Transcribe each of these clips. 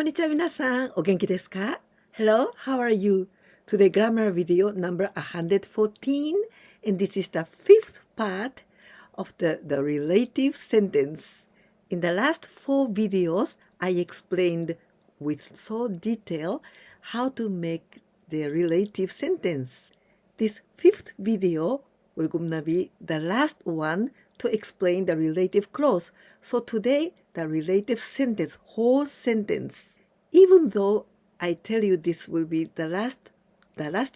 にちは皆さん、お元気ですか? Hello, how are you? Today grammar video number 114 and this is the fifth part of the relative sentence. In the last 4 videos, I explained with so detail how to make the relative sentence. This fifth video will gonna be the last one to explain the relative clause. So today, the relative sentence, whole sentence. Even though I tell you this will be the last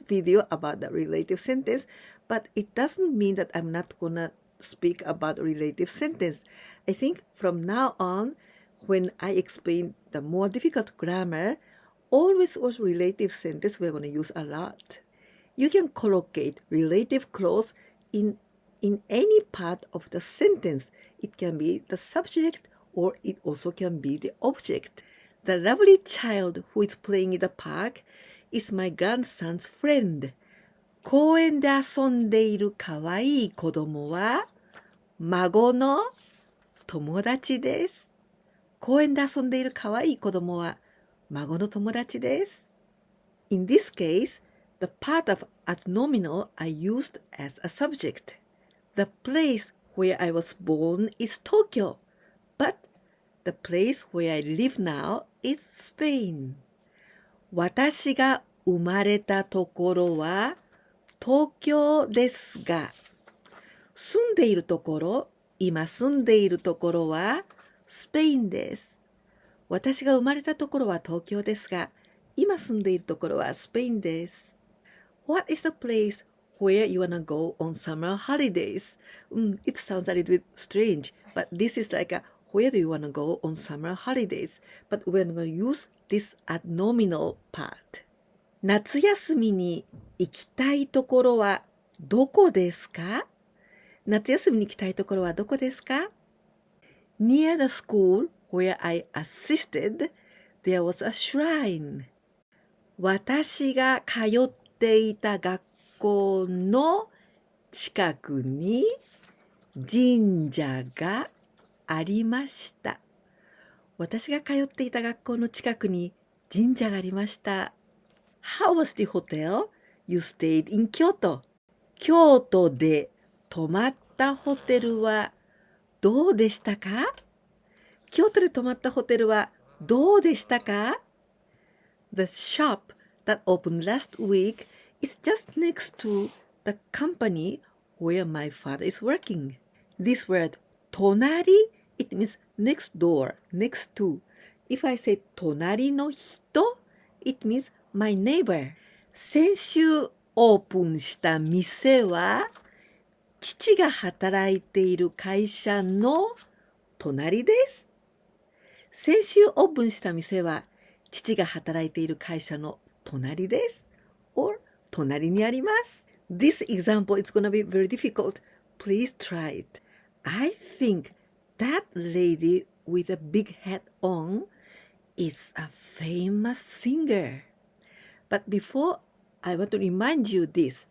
video about the relative sentence, but it doesn't mean that I'm not gonna speak about relative sentence. I think from now on, when I explain the more difficult grammar, always was relative sentence we're gonna use a lot. You can collocate relative clause in any part of the sentence. It can be the subject or it also can be the object. The lovely child who is playing in the park is my grandson's friend. 公園で遊んでいるかわいい子供は孫の友達です。公園で遊んでいるかわいい子供は孫の友達です。In this case, the part of adnominal I used as a subject. The place where I was born is Tokyo, but the place where I live now is Spain. 私が生まれたところは東京ですが、住んでいるところ、今住んでいるところはスペインです。私が生まれたところは東京ですが、今住んでいるところはスペインです。What is the place where you wanna go on summer holidays? It sounds a little bit strange, but this is like a where do you wanna go on summer holidays? But we're gonna use this adnominal part. 夏休みに行きたいところはどこですか? 夏休みに行きたいところはどこですか? Near the school where I assisted, there was a shrine. 私が通っていた学校の近くに神社がありました。私が通っていた学校の近くに神社がありました。How was the hotel? You stayed in Kyoto. 京都で泊まったホテルはどうでしたか? 京都で泊まったホテルはどうでしたか? The shop that opened last week is just next to the company where my father is working. This word 隣 it means next door, next to. If I say 隣の人 it means my neighbor. 先週オープンした店は父が働いている会社の隣です。先週オープンした店は父が働いている会社の隣です。or 隣にあります。This example is going to be very difficult. Please try it. I think that lady with a big hat on is a famous singer. But before, I want to remind you this.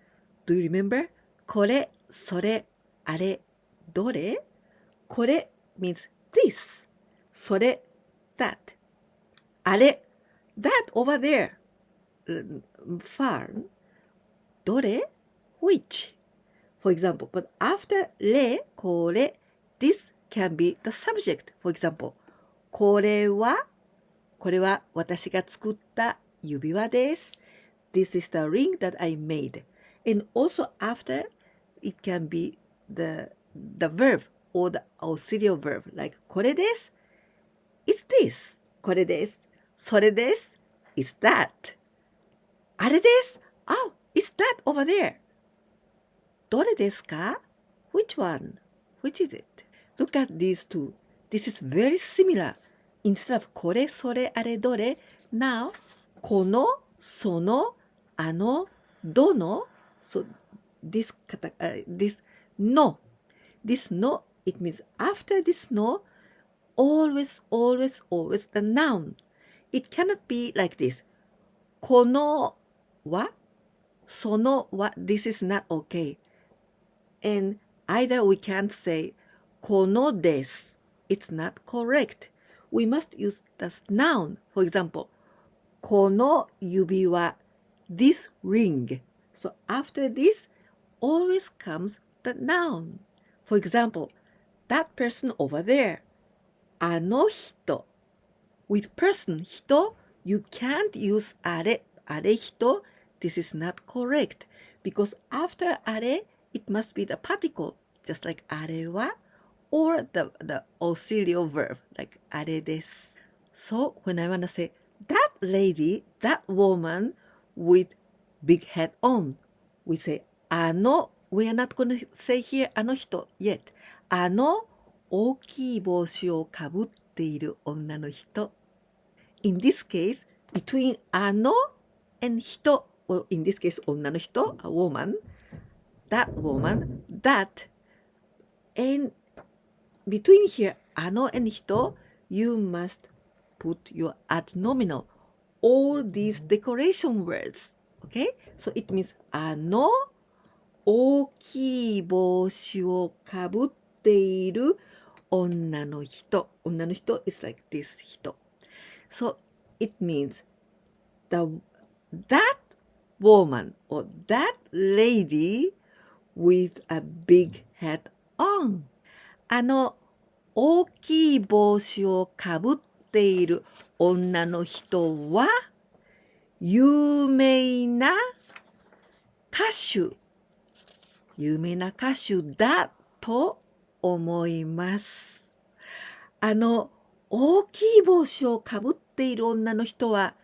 Do you remember? これ、それ、あれ、どれ? これ means this. それ that. あれ that over there. Far. どれ which. For example, but after れ、これ this can be the subject. For example, これは私が作った指輪です。This is the ring that I made. And also after, it can be the verb or the auxiliary verb. Like これです。It's this. これです。それです。It's that. あれです。Oh, it's that over there. どれですか? Which one? Which is it? Look at these two. This is very similar. Instead of これ、それ、あれ、どれ now この、その、あの、どの so this no. This no, it means after this no, always, always, always the noun. It cannot be like this. このは、そのは this is not okay. And either we can't say このです. It's not correct. we must use the noun. For example, この指輪 this ring. So after this always comes the noun. For example, that person over there. あの人 with person 人 you can't use あれ人 this is not correct because after あれ it must be the particle just like あれは or the auxiliary verb like あれです So when I want to say that lady, that woman with big hat on, we say あの we are not going to say here あの人 yet あの大きい帽子をかぶっている女の人 In this case, between あの and 人 or in this case 女の人 a woman, that and between here あの and 人 you must put your adnominal all these decoration words okay so it means あの大きい帽子をかぶっている女の人 is like this 人 so it means that woman or that lady with a big hat on あの大きい帽子をかぶっている女の人は有名な歌手だと思います。あの大きい帽子をかぶっている女の人は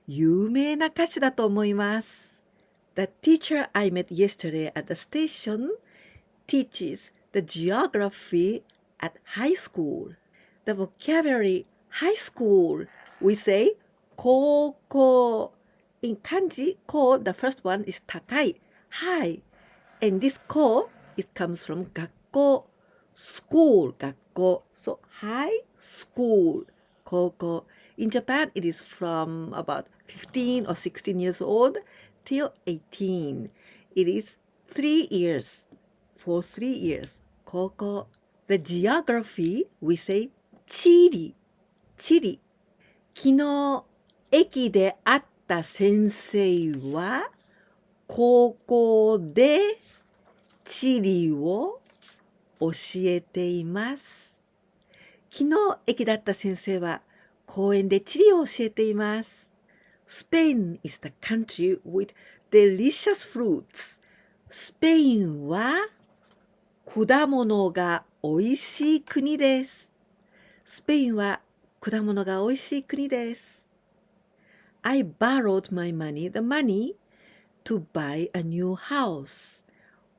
有名な歌手だと思います。The teacher I met yesterday at the station teaches the geography at high school. The vocabulary high school, we say 高校. In kanji, 高, the first one is 高い, high. And this 高, it comes from 学校, school, 学校. So high school, 高校. In Japan, it is from about 15 or 16 years old till 18. It is 3 years. For 3 years, 高校. The geography, we say 地理。昨日、駅で会った先生は、高校で地理を教えています。昨日、駅だった先生は、公園で地理を教えています。Spain is the country with delicious fruits. スペインは、果物がおいしい国です。スペインは果物がおいしい国です。I borrowed my money, the money, to buy a new house.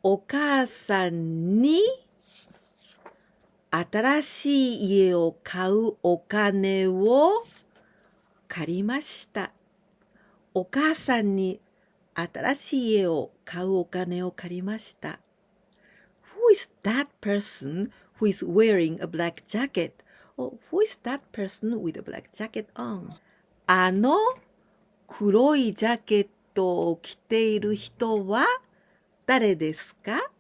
お母さんに新しい家を買うお金を借りました。お母さんに新しい家を買うお金を借りました。Who is that person who is wearing a black jacket? Or who is that person with a black jacket on? あの黒いジャケットを着ている人は誰ですか？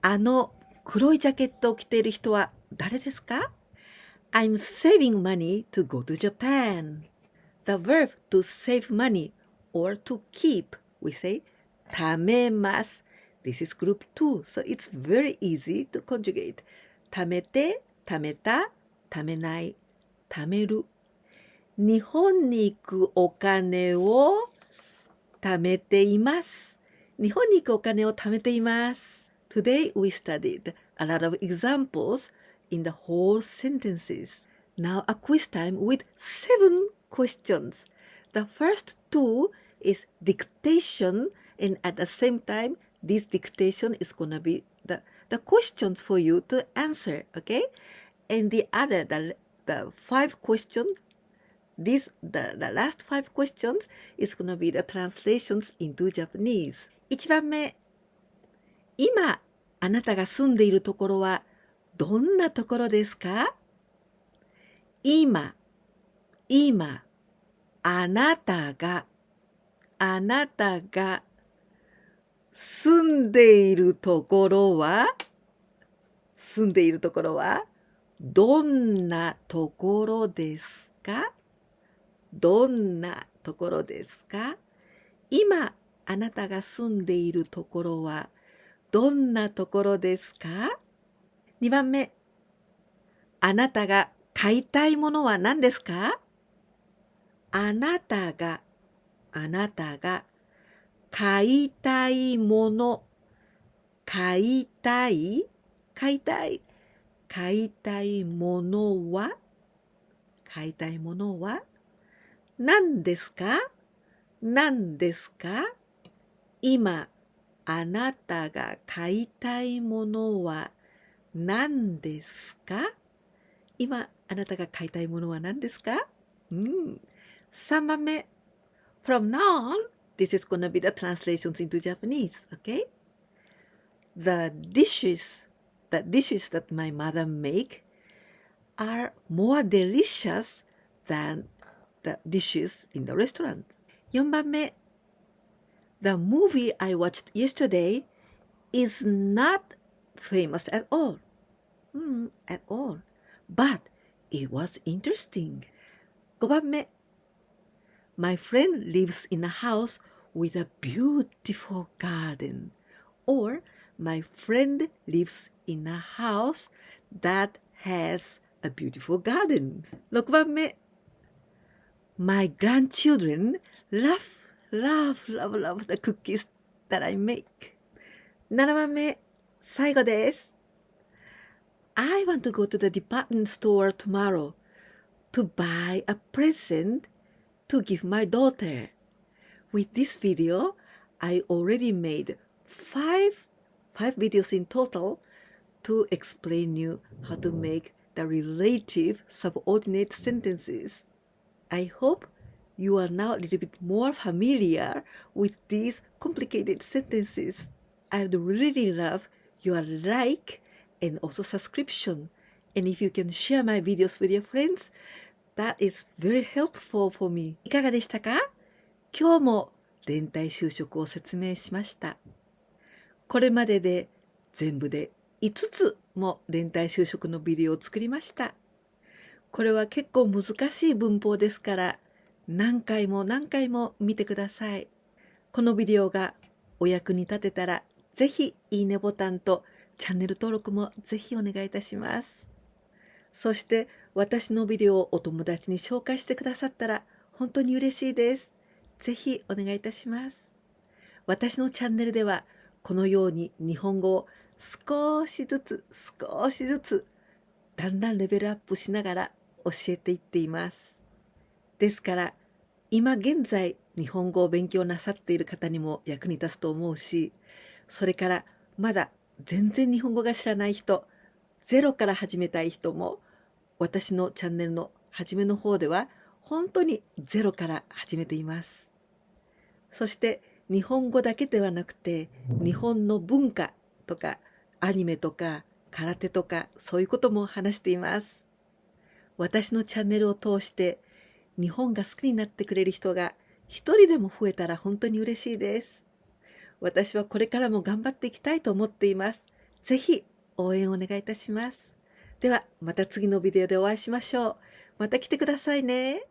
あの黒いジャケットを着ている人は誰ですか？ I'm saving money to go to Japan. The verb to save money or to keep, we say 貯めます。This is group 2, so it's very easy to conjugate. 貯めて、貯めた、貯めない、貯める。日本に行くお金を貯めています。日本に行くお金を貯めています。Today we studied a lot of examples in the whole sentences. Now a quiz time with 7 questions. The first 2 is dictation and at the same time this dictation is going to be the questions for you to answer, okay? And the other, the 5 questions, the last 5 questions is going to be the translations into Japanese. 1番目、今、あなたが住んでいるところはどんなところですか？今、あなたが住んでいるところはどんなところですか？どんなところですか？今あなたが住んでいるところはどんなところですか？ 2 番目、あなたが買いたいものは何ですか？あなたが買いたいもの、買いたいものは何ですか？何ですか？今あなたが買いたいものは何ですか？今あなたが買いたいものは何ですか？3番目。From now on, this is gonna be the translations into Japanese, okay? The dishes that my mother make are more delicious than the dishes in the restaurant. 4番目。The movie I watched yesterday is not famous at all. At all. But it was interesting. 5番目。My friend lives in a house with a beautiful garden. Or my friend lives in a house that has a beautiful garden. 6番目。My grandchildren love the cookies that I make. 7番目。最後です。I want to go to the department store tomorrow to buy a present to give my daughter. With this video, I already made five videos in total to explain you how to make the relative subordinate sentences. I hope you are now a little bit more familiar with these complicated sentences. I would really love your like and also subscription. And if you can share my videos with your friends, that is very helpful for me. いかがでしたか？今日も連帯就職を説明しました。これまでで全部で5つも連帯就職のビデオを作りました。これは結構難しい文法ですから何回も見てください。このビデオがお役に立てたらぜひいいねボタンとチャンネル登録もぜひお願いいたします。そして私のビデオをお友達に紹介してくださったら本当に嬉しいです。ぜひお願いいたします。私のチャンネルではこのように日本語を少しずつだんだんレベルアップしながら教えていっています。ですから今現在日本語を勉強なさっている方にも役に立つと思うし、それからまだ全然日本語が知らない人、ゼロから始めたい人も私のチャンネルの初めの方では本当にゼロから始めています。そして日本語だけではなくて日本の文化とかアニメとか空手とかそういうことも話しています。私のチャンネルを通して日本が好きになってくれる人が一人でも増えたら本当に嬉しいです。私はこれからも頑張っていきたいと思っています。ぜひ応援お願いいたします。ではまた次のビデオでお会いしましょう。また来てくださいね。